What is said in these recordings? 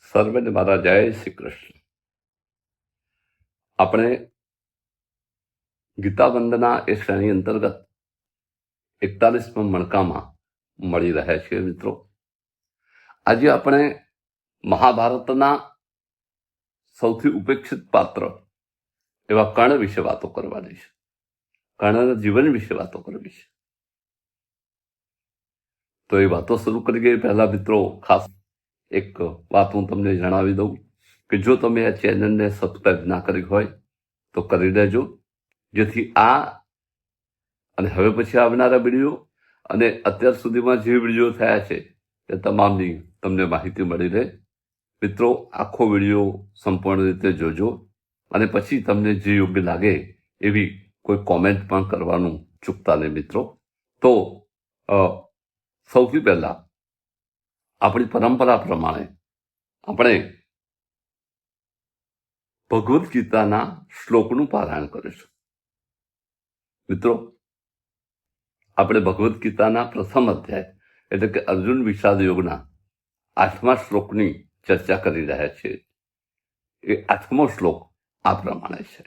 સર્વેને મારા જય શ્રી કૃષ્ણ. આપણે ગીતા વંદના એ શ્રેણી અંતર્ગત 41માં મણકામાં મળી રહ્યા છીએ. મિત્રો, આજે આપણે મહાભારતના સૌથી ઉપેક્ષિત પાત્ર એવા કર્ણ વિશે વાતો કરવાની છે. કર્ણના જીવન વિશે વાતો કરવી છે. તો એ વાતો શરૂ કરીએ પહેલા મિત્રો, ખાસ એક વાત હું તમને જણાવી દઉં કે જો તમે આ ચેનલને સબસ્ક્રાઇબ ના કરી હોય તો કરી દેજો, જેથી આ અને હવે પછી આવનારા વિડીયો અને અત્યાર સુધીમાં જે વિડીયો થયા છે એ તમામની તમને માહિતી મળી રહે. મિત્રો, આખો વિડીયો સંપૂર્ણ રીતે જોજો અને પછી તમને જે યોગ્ય લાગે એવી કોઈ કોમેન્ટ પણ કરવાનું ચૂકતા નહીં. મિત્રો, તો સૌથી પહેલા આપણી પરંપરા પ્રમાણે આપણે ભગવદ્ ગીતાના શ્લોકનું પારાયણ કરીશું. મિત્રો, આપણે ભગવદ્ ગીતાના પ્રથમ અધ્યાય એટલે કે અર્જુન વિષાદ યોગના 8મા શ્લોકની ચર્ચા કરી રહ્યા છીએ. એ 8મો શ્લોક આ પ્રમાણે છે: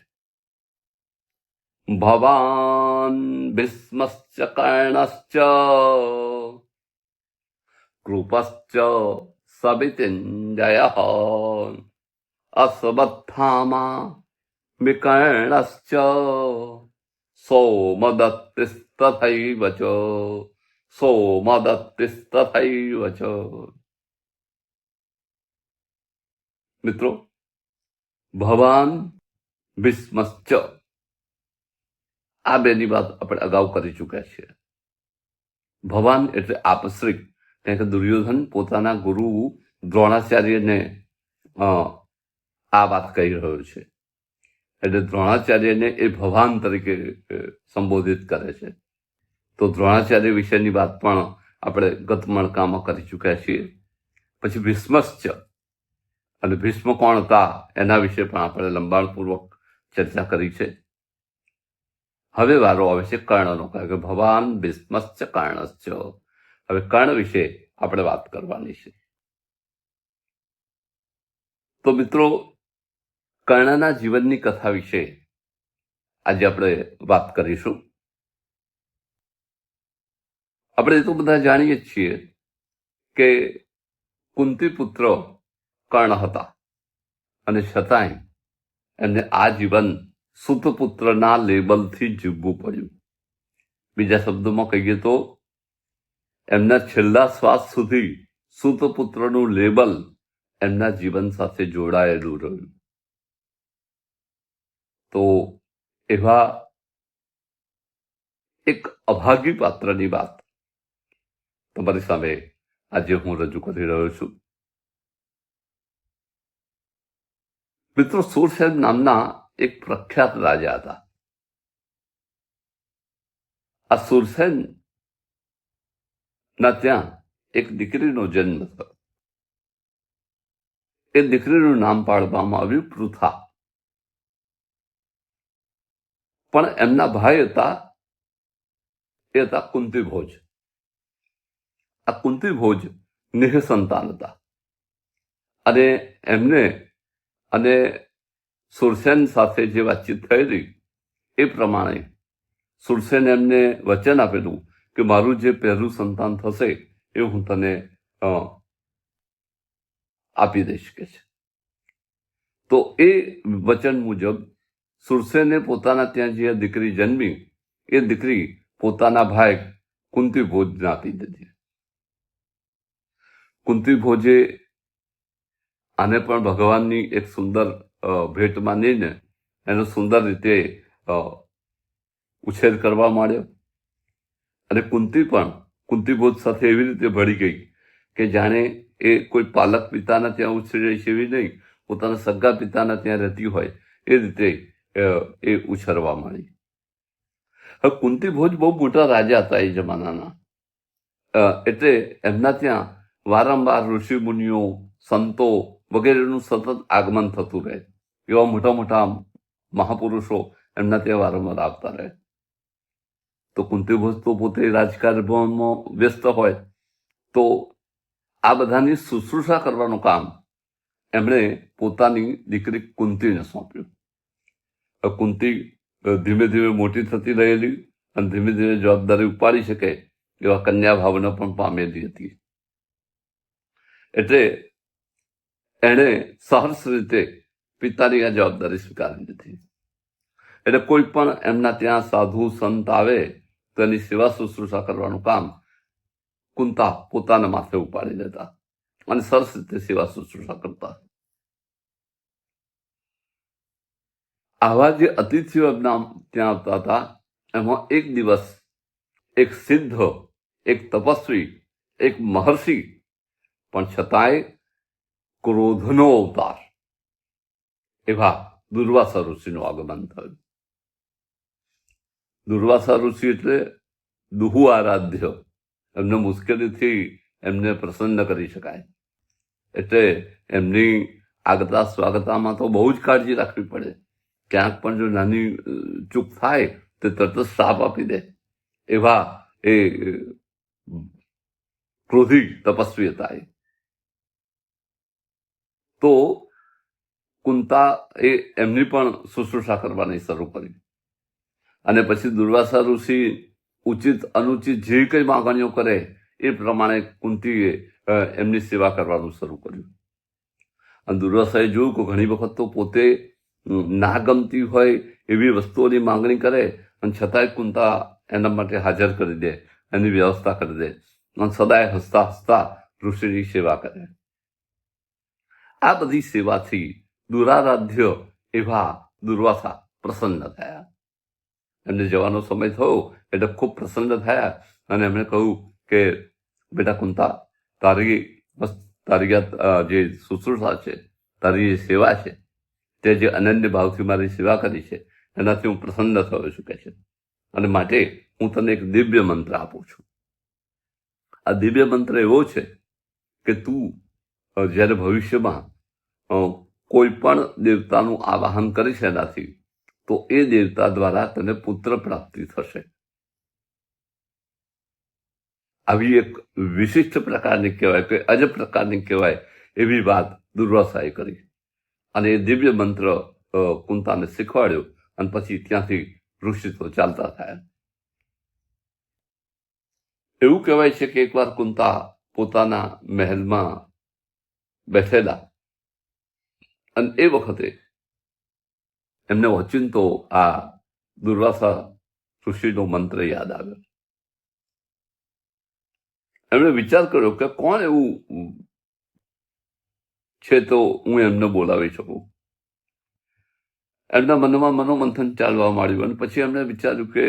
ભવાન ભીષ્મશ્ચ કર્ણશ્ચ કૃપશ્ચ સવિતિંજયઃ અશ્વત્થામા વિકર્ણશ્ચ સોમદત્તિસ્તથૈવ ચ. મિત્રો, ભવાન ભીષ્મશ્ચ આ બેની વાત આપણે અગાઉ કરી ચૂક્યા છીએ. ભવાન એટલે આપશ્રી, કારણ કે દુર્યોધન પોતાના ગુરુ દ્રોણાચાર્યને આ વાત કહી રહ્યો છે, એટલે દ્રોણાચાર્યને એ ભવાન તરીકે સંબોધિત કરે છે. તો દ્રોણાચાર્ય વિશેની વાત પણ આપણે ગત મણકામાં કરી ચૂક્યા છીએ. પછી ભીષ્મશ્ચ, અને ભીષ્મ કોણ હતા એના વિશે પણ આપણે લંબાણપૂર્વક ચર્ચા કરી છે. હવે વારો આવે છે કર્ણનો, કારણ કે ભવાન ભીષ્મશ્ચ કર્ણશ્ચ. હવે કર્ણ વિશે આપણે વાત કરવાની છે. તો મિત્રો, કર્ણના જીવનની કથા વિશે આજે આપણે વાત કરીશું. આપણે તો બધા જાણીએ છીએ કે કુંતી પુત્ર કર્ણ હતા, અને છતાંય એમને આ જીવન સૂતપુત્રના લેબલથી જીવવું પડ્યું. બીજા શબ્દોમાં કહીએ તો એમના છેલ્લા શ્વાસ સુધી સૂતપુત્રનું લેબલ એમના જીવન સાથે જોડાયેલું રહ્યું. તો એવા એક અભાગી પાત્રની વાત તમારી સામે આજે હું રજૂ કરી રહ્યો છું. મિત્રો, શૂરસેન નામના એક પ્રખ્યાત રાજા હતા. આ શૂરસેન ના ત્યાં એક દીકરીનો જન્મ થયો. એ દીકરીનું નામ પાડવામાં આવ્યું પૃથા. પણ એમના ભાઈ હતા, એ હતા કુંતીભોજ. આ કુંતીભોજ નિઃસંતાન હતા, અને એમને અને શૂરસેન સાથે જે વાતચીત થયેલી એ પ્રમાણે શૂરસેન એમને વચન આપેલું કે મારું જે પહેલું સંતાન થશે એ હું તને આપી દઈશ કે છે. તો એ વચન મુજબ શૂરસેને પોતાના ત્યાં જે દીકરી જન્મી એ દીકરી પોતાના ભાઈ કુંતીભોજને આપી દીધી. કુંતીભોજે આને પણ ભગવાનની એક સુંદર ભેટ માનીને એનો સુંદર રીતે ઉછેર કરવા માંડ્યો. અને કુંતી પણ કુંતીભોજ સાથે એવી રીતે ભળી ગઈ કે જાણે એ કોઈ પાલક પિતાના ત્યાં ઉછરી છે એવી નહીં, પોતાના સગા પિતાના ત્યાં રહેતી હોય એ રીતે એ ઉછરવા માંડી. હવે કુંતીભોજ બહુ મોટા રાજા હતા એ જમાનાના, એટલે એમના ત્યાં વારંવાર ઋષિ મુનિઓ, સંતો વગેરેનું સતત આગમન થતું રહે. એવા મોટા મોટા મહાપુરુષો એમના ત્યાં વારંવાર આવતા રહે. તો કુંતીભોજ તો પોતે રાજકારણમાં વ્યસ્ત હોય, તો આ બધાની શુશ્રૂષા કરવાનું કામ એમણે પોતાની દીકરી કુંતીને સોંપ્યું. કુંતી ધીમે ધીમે મોટી થતી રહેલી અને ધીમે ધીમે જવાબદારી ઉપાડી શકે એવા કન્યા ભાવના પણ પામેલી હતી. એટલે એણે સહર્ષ રીતે પિતાની આ જવાબદારી સ્વીકારી લીધી. એટલે કોઈ પણ એમના ત્યાં સાધુ સંત આવે તો એની સેવા શુશ્રૂષા કરવાનું કામ કુંતા પોતાના માથે ઉપાડી લેતા અને સરસ રીતે સેવા શુશ્રૂષા કરતા. આવા જે અતિથિઓ એમના ત્યાં આવતા હતા એમાં એક દિવસ એક સિદ્ધ, એક તપસ્વી, એક મહર્ષિ, પણ છતાંય ક્રોધનો અવતાર એવા દુર્વાસા ઋષિનું આગમન થયું. દુર્વાસા ઋષિ એટલે દુહુ આરાધ્ય, એમને મુશ્કેલીથી એમને પ્રસન્ન કરી શકાય. એટલે એમની આગતા સ્વાગતામાં તો બહુ જ કાળજી રાખવી પડે. ક્યાંક પણ જો નાની ચૂક થાય તો તરત જ શ્રાપ આપી દે એવા એ ક્રોધી તપસ્વી હતા. તો કુંતા એ એમની પણ શુશ્રૂષા કરવાની શરૂ કરી અને પછી દુર્વાસા ઋષિ ઉચિત અનુચિત જે કંઈ માંગણીઓ કરે એ પ્રમાણે કુંતીએ એમની સેવા કરવાનું શરૂ કર્યું. અને દુર્વાસાએ જોયું કે ઘણી વખત તો પોતે ના ગમતી હોય એવી વસ્તુઓની માંગણી કરે અને છતાંય કુંતા એના માટે હાજર કરી દે, એની વ્યવસ્થા કરી દે અને સદાય હસતા હસતા ઋષિની સેવા કરે. આ બધી સેવાથી દુરારાધ્ય એવા દુર્વાસા પ્રસન્ન થયા. એમને જવાનો સમય થયો એટલે ખૂબ પ્રસન્ન થયા અને એમણે કહ્યું કે બેટા કુંતા, તારી જે શુશ્રૂષા છે, તારી જે સેવા છે, તે જે અનન્ય ભાવથી મારી સેવા કરી છે એનાથી હું પ્રસન્ન થયો છું કે છે, અને માટે હું તને એક દિવ્ય મંત્ર આપું છું. આ દિવ્ય મંત્ર એવો છે કે તું જ્યારે ભવિષ્યમાં કોઈ પણ દેવતાનું આવાહન કરીશ એનાથી, તો એ દેવતા દ્વારા તને પુત્ર પ્રાપ્તિ થશે. આવી એક વિશિષ્ટ પ્રકારની કહેવાય કે અજબ પ્રકારની કહેવાય એવી વાત દુર્વાસાએ કરી અને એ દિવ્ય મંત્ર કુંતાને શીખવાડ્યો અને પછી ત્યાંથી ઋષિ તો ચાલતા થયા. એવું કહેવાય છે કે એકવાર કુંતા પોતાના મહેલમાં બેઠેલા અને એ વખતે એમને ઓચિંતો આ દુર્વાસા ઋષિનો મંત્ર યાદ આવ્યો. એમણે વિચાર કર્યો કે કોણ એવું છે તો હું એમને બોલાવી શકું. એમના મનમાં મનોમંથન ચાલવા માંડ્યું અને પછી એમણે વિચાર્યું કે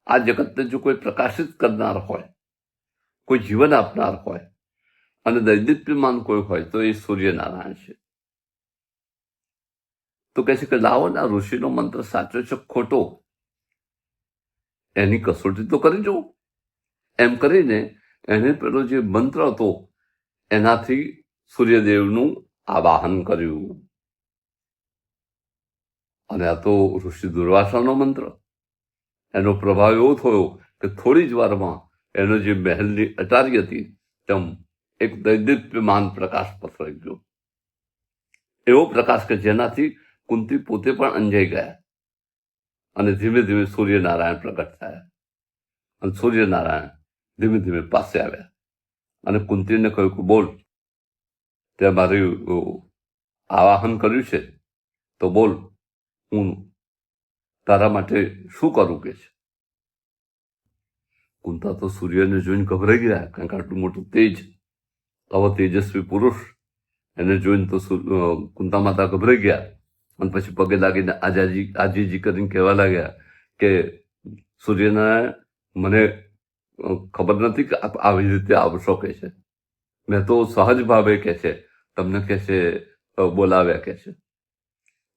આ જગતને જો કોઈ પ્રકાશિત કરનાર હોય, કોઈ જીવન આપનાર હોય અને દૈદીપ્યમાન કોઈ હોય તો એ સૂર્યનારાયણ છે. તો કહે છે કે લાવો ને આ ઋષિનો મંત્ર સાચો છે ખોટો એની કસોટી તો કરી જવું. એમ કરીને એને પેલો જે મંત્ર હતો એનાથી સૂર્યદેવનું આવાહન કર્યું. અને આ તો ઋષિ દુર્વાસાનો મંત્ર. એનો પ્રભાવ એવો થયો કે થોડી જ વારમાં એનો જે મહેલની અટારી હતી તેમ એક દૈદીપ્યમાન પ્રકાશ પસરાઈ ગયો. એવો પ્રકાશ કે જેનાથી કુંતી પોતે પણ અંજાઈ ગયા અને ધીમે ધીમે સૂર્યનારાયણ પ્રગટ થયા. અને સૂર્યનારાયણ ધીમે ધીમે પાસે આવ્યા અને કુંતીને કહ્યું કે બોલ, તે મારું આવાહન કર્યું છે તો બોલ, હું તારા માટે શું કરું કે છે. કુંતા તો સૂર્યને જોઈને ગભરાઈ ગયા, કારણ કે આટલું મોટું તેજ, આવો તેજસ્વી પુરુષ એને જોઈને તો કુંતા માતા ગભરાઈ ગયા અને પછી પગે લાગીને આજીજી કરીને કહેવા લાગ્યા કે સૂર્યનારાયણ, મને ખબર નથી કે આપ આવી રીતે આવશો કે છે. મેં તો સહજ ભાવે કે છે તમને કે છે બોલાવ્યા કે છે,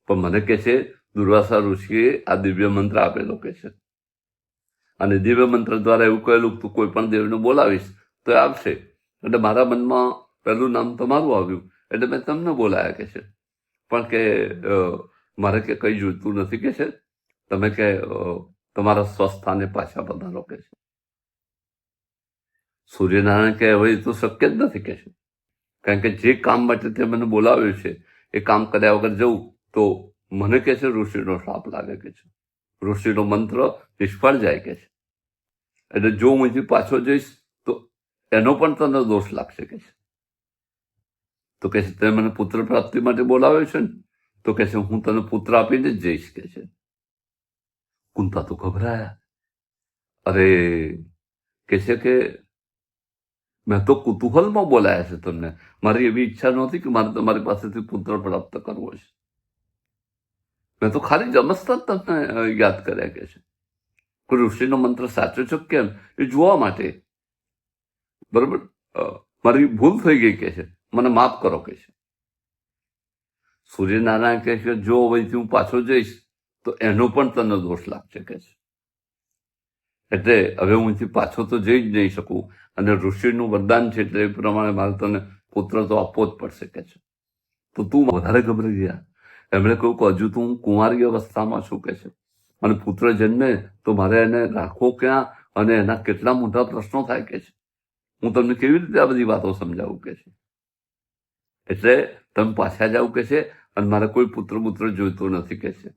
પણ મને કે છે દુર્વાસા ઋષિએ આ દિવ્ય મંત્ર આપેલો કે છે અને દિવ્ય મંત્ર દ્વારા એવું કહેલું તું કોઈ પણ દેવને બોલાવીશ તો એ આવશે. એટલે મારા મનમાં પહેલું નામ તમારું આવ્યું એટલે મેં તમને બોલાયા કે છે, પણ કે મારે કે કંઈ જોઈતું નથી કે છે, તમે કે તમારા સ્વસ્થાને પાછા પધારો કે છે. સૂર્યનારાયણ કે હવે એ તો શક્ય જ નથી કે છે. કારણ કે જે કામ માટે તે મને બોલાવ્યો છે એ કામ કર્યા વગર જવું તો મને કે છે ઋષિનો શ્રાપ લાગે કે છે, ઋષિનો મંત્ર નિષ્ફળ જાય કે છે. એટલે જો હું અહીંથી પાછો જઈશ તો એનો પણ તને દોષ લાગશે કે છે. તો કે છે તે મને પુત્ર પ્રાપ્તિ માટે બોલાવ્યો છે ને, તો કે છે હું તને પુત્ર આપીને જ જઈશ કે છે. કુંતા તો ગભરાયા. અરે કે છે કે મેં તો કુતૂહલમાં બોલાયા છે તમને, મારી એવી ઈચ્છા નહોતી કે મારે તમારી પાસેથી પુત્ર પ્રાપ્ત કરવો છે. મેં તો ખાલી જમસતા જ તમને યાદ કર્યા કે છે. કોઈ ઋષિનો મંત્ર સાચો છે કેમ એ જોવા માટે. બરોબર, મારી ભૂલ થઈ ગઈ કે છે, મને માફ કરો કે છે. સૂર્યનારાયણ કહે છે જો હવેથી હું પાછો જઈશ તો એનો પણ તને દોષ લાગશે કે છે. એટલે હવે હું અહીંથી પાછો તો જઈ જ નહીં શકું, અને ઋષિનું વરદાન છે એટલે એ પ્રમાણે મારે તને પુત્ર તો આપવો જ પડશે કે છે. તો તું વધારે ગભરાઈ ગયા. એમણે કહ્યું કે હજુ તો હું કુંવારી અવસ્થામાં છું કે છે, અને પુત્ર જન્મે તો મારે એને રાખવો ક્યાં, અને એના કેટલા મોટા પ્રશ્નો થાય કે છે. હું તમને કેવી રીતે આ બધી વાતો સમજાવું કે છે. એટલે તમે પાછા જાવ કે છે, અને મારે કોઈ પુત્ર જોઈતો નથી કે છે.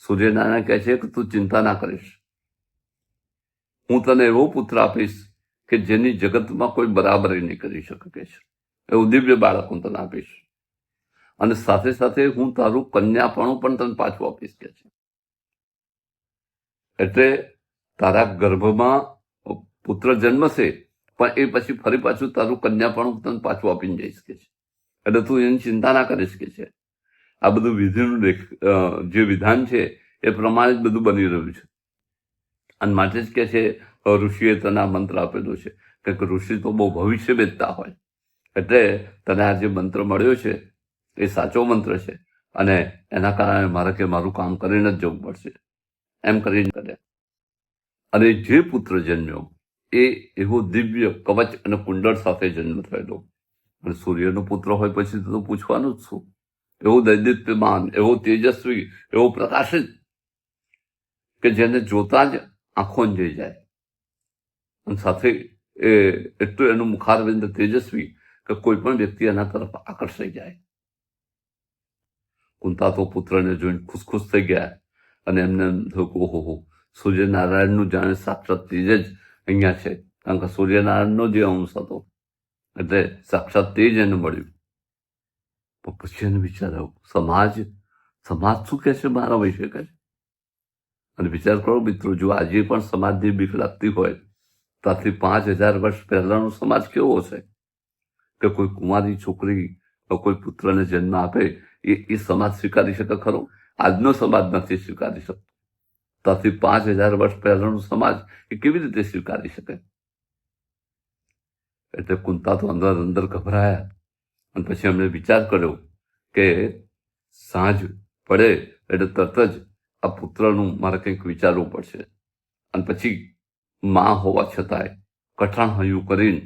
સૂર્યનારાયણ કહે છે કે તું ચિંતા ના કરીશ, હું તને એવો પુત્ર આપીશ કે જેની જગતમાં કોઈ બરાબરી નહીં કરી શકે કે છે. એવું દિવ્ય બાળક હું તને આપીશ, અને સાથે સાથે હું તારું કન્યાપણું પણ તને પાછું આપીશ કે છે. એટલે તારા ગર્ભમાં પુત્ર જન્મશે, પણ એ પછી ફરી પાછું તારું કન્યાપણું તને પાછું આપીને જઈશ કે છે. એટલે તું એની ચિંતા ના કરીશ કે છે. આ બધું વિધિનું જે વિધાન છે એ પ્રમાણે જ બધું બની રહ્યું છે. અને માટે જ કે છે ઋષિએ તને આ મંત્ર આપેલો છે, કે ઋષિ તો બહુ ભવિષ્ય વેચતા હોય. એટલે તને આ જે મંત્ર મળ્યો છે એ સાચો મંત્ર છે, અને એના કારણે મારે કે મારું કામ કરીને જ જવું પડશે એમ કરીને કરે. અને જે પુત્ર જન્મ્યો એ એવો દિવ્ય કવચ અને કુંડળ સાથે જન્મ થયેલો. અને સૂર્યનો પુત્ર હોય પછી તો પૂછવાનું જ શું. એવો દૈદીપ્યમાન, એવો તેજસ્વી, એવો પ્રકાશિત કે જેને જોતા જ આંખો જઈ જાય. અને સાથે એ એટલું એનું મુખારવિંદ તેજસ્વી કે કોઈ પણ વ્યક્તિ એના તરફ આકર્ષાઈ જાય. કુંતા તો પુત્રને જોઈને ખુશ થઈ ગયા, અને એમને થયું ઓહો, સૂર્યનારાયણનું જાણે સાક્ષાત તેજ જ અહીંયા છે. કારણ કે સૂર્યનારાયણનો જે અંશ હતો એટલે સાક્ષાત તેજ એને મળ્યું. પણ પછી એને વિચાર આવ્યો, સમાજ શું કહે છે મારા વિશે કહે છે. અને વિચાર કરો મિત્રો, જો આજે પણ સમાજની બીક લાગતી હોય તો આથી 5000 વર્ષ પહેલાનો સમાજ કેવો હશે. કે કોઈ કુંવારી છોકરી કોઈ પુત્રને જન્મ આપે એ સમાજ સ્વીકારી શકે ખરો? આજનો સમાજ નથી સ્વીકારી શકતો. ત્યાંથી 5000 વર્ષ પહેલાનો સમાજ એ કેવી રીતે સ્વીકારી શકે? એટલે કુંતા તો અંદર ગભરાયા, અને પછી એમણે વિચાર કર્યો કે સાંજ પડે એટલે તરત જ આ પુત્રનું મારે કંઈક વિચારવું પડશે. અને પછી માં હોવા છતાંય કઠાણ હૈયું કરીને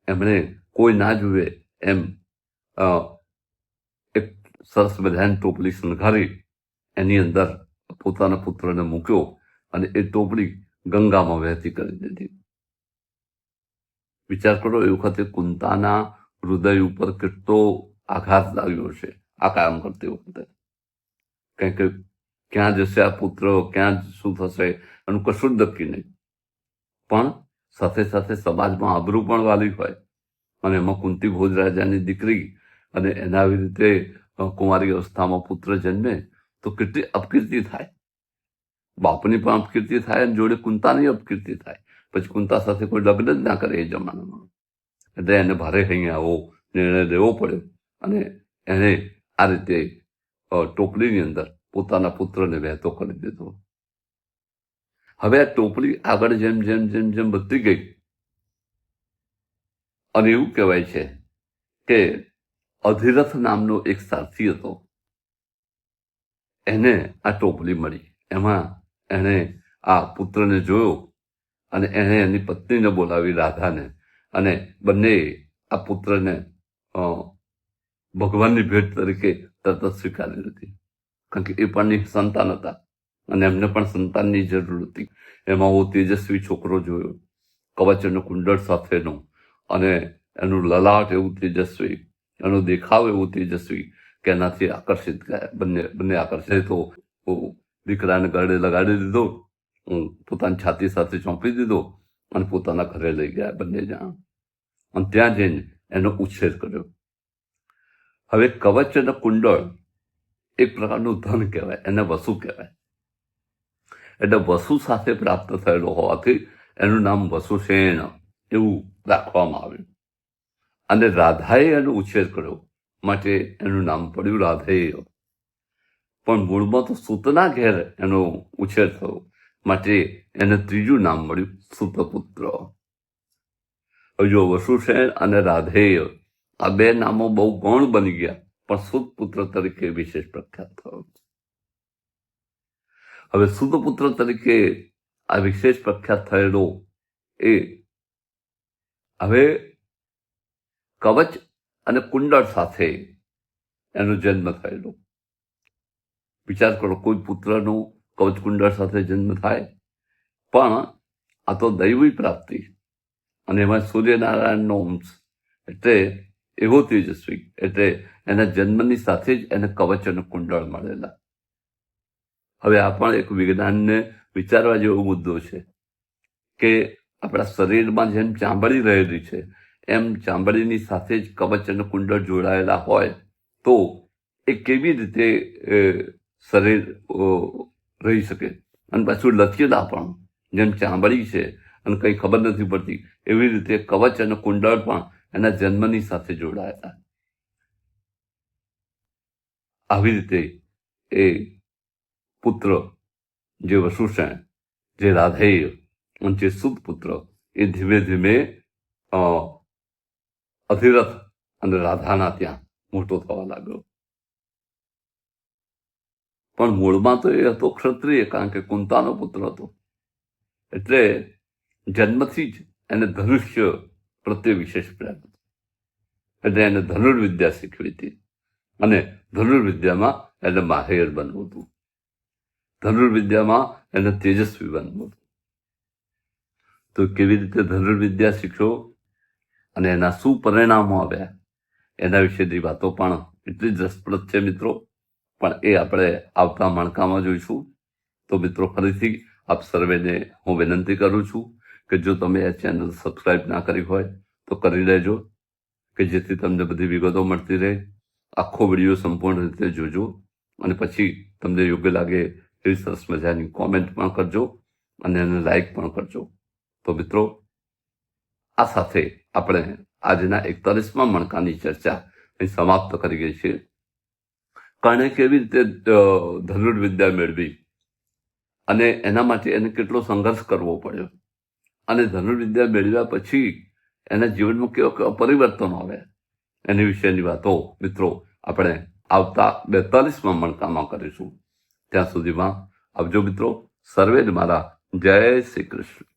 એમણે કોઈ ના જુએ એમ એક સરસ મજાની ટોપલી શણગારી એની અંદર પોતાના પુત્રને મૂક્યો, અને એ ટોપલી ગંગામાં વહેતી કરી દીધી. વિચાર કરો એ વખતે કુંતાના હૃદય ઉપર કેટલો આઘાત લાગ્યો છે આ કામ કરતી વખતે. કારણ કે ક્યાં જશે આ પુત્ર, ક્યાં શું થશે એનું કશું જ નક્કી નહીં. પણ સાથે સાથે સમાજમાં આબરૂ પણ વાલી હોય, અને એમાં કુંતી ભોજ રાજાની દીકરી, અને એના આવી રીતે કુંવારી અવસ્થામાં પુત્ર જન્મે તો કેટલી અપકીર્તિ થાય. બાપની પણ અપકીર્તિ થાય, અને જોડે કુંતાની અપકીર્તિ થાય. પછી કુંતા સાથે કોઈ લગ્ન જ ના કરે એ જમાનામાં. એટલે એને ભારે અહીંયા આવો નિર્ણય લેવો પડ્યો, અને એને આ રીતે ટોપલીની અંદર પોતાના પુત્રને વહેતો કરી દીધો. હવે આ ટોપલી આગળ જેમ વધતી ગઈ, અને એવું કહેવાય છે કે અધિરથ નામનો એક સારથી હતો, એને આ ટોપલી મળી. એમાં એને આ પુત્રને જોયો, અને એને એની પત્નીને બોલાવી, રાધાને, અને બંને આ પુત્રને ભગવાનની ભેટ તરીકે તરત જ સ્વીકારી લીધી. કારણ કે એ પણ સંતાન હતા, અને એમને પણ સંતાનની જરૂર હતી. એમાં હું તેજસ્વી છોકરો જોયો, કવચ અને કુંડળ સાથેનો, અને એનું લલાટ એવું તેજસ્વી, એનો દેખાવ એવું તેજસ્વી કે એનાથી આકર્ષિત ગયા. બંને આકર્ષિત તો દીકરાને ગળે લગાડી દીધો, પોતાની છાતી સાથે ચોંપી દીધો અને પોતાના ઘરે લઈ ગયા બંને જણા. અને ત્યાં જઈને એનો ઉછેર કર્યો. હવે કવચ અને કુંડળ એક પ્રકારનું ધન કહેવાય, એને વસુ કહેવાય. એટલે વસુ સાથે પ્રાપ્ત થયેલો હોવાથી એનું નામ વસુસેન એવું રાખવામાં આવ્યું. અને રાધાએ એનો ઉછેર કર્યો માટે એનું નામ પડ્યું રાધેય. પણ મૂળમાં તો સૂતના ઘેર એનો ઉછેર થયો માટે એને ત્રીજું નામ મળ્યું સૂતપુત્ર. હવે જો વસુસેન અને રાધેય આ બે નામો બહુ ગૌણ બની ગયા, પણ સૂતપુત્ર તરીકે વિશેષ પ્રખ્યાત થયો. હવે સૂતપુત્ર તરીકે આ વિશેષ પ્રખ્યાત થયેલો એ હવે કવચ અને કુંડળ સાથે એનો જન્મ થયેલો. વિચાર કરો, કોઈ પુત્રનો કવચ કુંડળ સાથે જન્મ થાય, પણ આ તો દૈવી પ્રાપ્તિ, અને એમાં સૂર્યનારાયણનો અંશ એટલે એવો તેજસ્વી, એટલે એના જન્મની સાથે જ એને કવચ અને કુંડળ મળેલા. હવે આ પણ એક વિજ્ઞાનને વિચારવા જેવો મુદ્દો છે કે આપણા શરીરમાં જેમ ચામડી રહેલી છે એમ ચામડીની સાથે જ કવચ અને કુંડળ જોડાયેલા હોય તો એ કેવી રીતે શરીર રહી શકે. અને પાછું લચીલા પણ, જેમ ચામડી છે અને કંઈ ખબર નથી પડતી, એવી રીતે કવચ અને કુંડળ પણ એના જન્મની સાથે જોડાયેલા. આવી રીતે એ પુત્ર જે વસુસેન, જે રાધેય અને જે સૂતપુત્ર એ ધીમે ધીમે અધિરથ અને રાધાના ત્યાં મોટો થવા લાગ્યો. પણ મૂળમાં તો એ હતો ક્ષત્રિય, કારણ કે કુંતાનો પુત્ર હતો. એટલે જન્મથી જ એને ધનુષ્ય પ્રત્યે વિશેષ પ્રેમ હતો. એટલે એને ધનુર્વિદ્યા શીખવી હતી અને ધનુર્વિદ્યામાં એને માહેર બનવું હતું. ધનુર્વિદ્યામાં એને તેજસ્વી બનવું હતું. તો કેવી રીતે ધનુર્વિદ્યા શીખ્યો અને એના શું પરિણામો આવ્યા એના વિશેની વાતો પણ એટલી જ રસપ્રદ છે મિત્રો. પણ એ આપણે આવતા મણકામાં જોઈશું. તો મિત્રો, ફરીથી આપ સર્વેને હું વિનંતી કરું છું કે જો તમે આ ચેનલ સબસ્ક્રાઇબ ના કરી હોય તો કરી લેજો, કે જેથી તમને બધી વિગતો મળતી રહે. આખો વિડીયો સંપૂર્ણ રીતે જોજો અને પછી તમને યોગ્ય લાગે એવી સરસ મજાની કોમેન્ટ પણ કરજો અને એને લાઈક પણ કરજો. તો મિત્રો, આ સાથે આપણે આજના 41મા મણકાની ચર્ચા અહીં સમાપ્ત કરી ગઈ છે. કર્ણે કેવી રીતે ધનુર્વિદ્યા મેળવી અને એના માટે એને કેટલો સંઘર્ષ કરવો પડ્યો, અને ધનુર્વિદ્યા મેળવ્યા પછી એના જીવનમાં કેવા પરિવર્તનો આવ્યા એની વિશેની વાતો મિત્રો આપણે આવતા 42મા મણકામાં કરીશું. ત્યાં સુધીમાં આવજો મિત્રો. સર્વેને મારા જય શ્રી કૃષ્ણ.